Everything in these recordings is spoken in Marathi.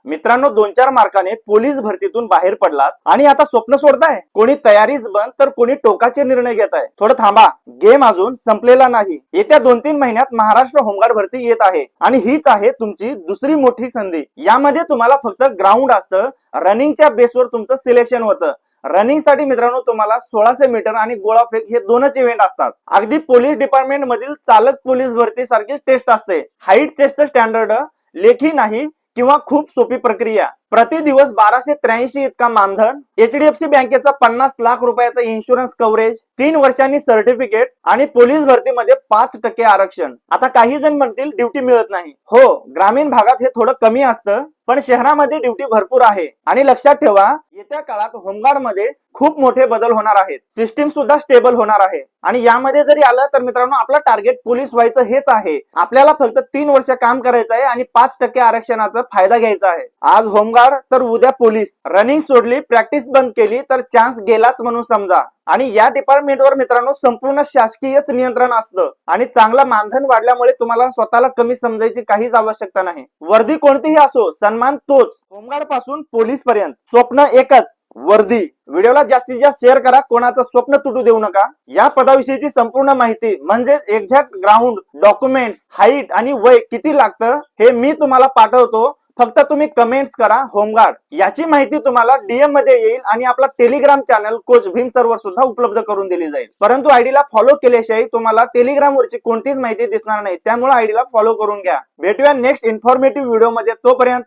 मित्रांनो, 2-4 मार्काने पोलीस भरतीतून बाहेर पडलात आणि आता स्वप्न सोडताय. कोणी तयारीच बंद तर कोणी टोकाचे निर्णय घेत आहे. थोडं थांबा, गेम अजून संपलेला नाही. येत्या 2-3 महिन्यात महाराष्ट्र होमगार्ड भरती येत आहे आणि हीच आहे तुमची दुसरी मोठी संधी. यामध्ये तुम्हाला फक्त ग्राउंड असतं, रनिंगच्या बेसवर तुमचं सिलेक्शन होतं. रनिंग साठी मित्रांनो तुम्हाला 1600 मीटर आणि गोळाफेक हे दोनच इव्हेंट असतात. अगदी पोलीस डिपार्टमेंट मधील चालक पोलीस भरती सारखी टेस्ट असते. हाईट टेस्ट स्टँडर्ड, लेखी नाही किंवा खूप सोपी प्रक्रिया. प्रति दिवस 1283 इतका मानधन, एचडीएफसी बँकेचा 50 लाख रुपयाचा इन्शुरन्स कव्हरेज, 3 वर्षांनी सर्टिफिकेट आणि पोलीस भरतीमध्ये 5% आरक्षण. आता काही जण म्हणतील ड्युटी मिळत नाही. हो, ग्रामीण भागात हे थोडं कमी असतं, पण शहरामध्ये ड्युटी भरपूर आहे. आणि लक्षात ठेवा, येत्या काळात होमगार्ड मध्ये खूप मोठे बदल होणार आहेत. सिस्टीम सुद्धा स्टेबल होणार आहे आणि यामध्ये जरी आलं तर मित्रांनो आपलं टार्गेट पोलीस व्हायचं हेच आहे. आपल्याला फक्त 3 वर्ष काम करायचं आहे आणि 5% आरक्षणाचा फायदा घ्यायचा आहे. आज होमगार्ड तर उद्या पोलीस. रनिंग सोडली, प्रॅक्टिस बंद केली तर चान्स गेलाच म्हणून समजा. आणि या डिपार्टमेंटवर मित्रांनो संपूर्ण शासकीयच नियंत्रण असतं आणि चांगला मानधन वाढल्यामुळे तुम्हाला स्वतःला कमी समजायची काहीच आवश्यकता नाही. वर्दी कोणतीही असो, सन्मान तोच. होमगार्ड पासून पोलीस पर्यंत स्वप्न एकच, वर्दी. व्हिडिओला जास्तीत जास्त शेअर करा, कोणाचं स्वप्न तुटू देऊ नका. या पदाविषयीची संपूर्ण माहिती म्हणजे एक्झॅक्ट ग्राउंड, डॉक्युमेंट्स, हाईट आणि वय किती लागतं हे मी तुम्हाला पाठवतो. फक्त तुम्ही कमेंट्स करा होमगार्ड. याची माहिती तुम्हाला डीएम मध्ये येईल आणि आपला Telegram channel coach Bhim server सुद्धा उपलब्ध करून दिली जाईल. परंतु आयडीला फॉलो केल्याशिवाय तुम्हाला टेलिग्राम वरची कोणतीच माहिती दिसणार नाही. त्यामुळे आयडीला फॉलो करून घ्या. भेटूया नेक्स्ट इन्फॉर्मेटिव्ह व्हिडिओ मध्ये. तोपर्यंत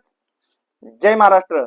जय महाराष्ट्र.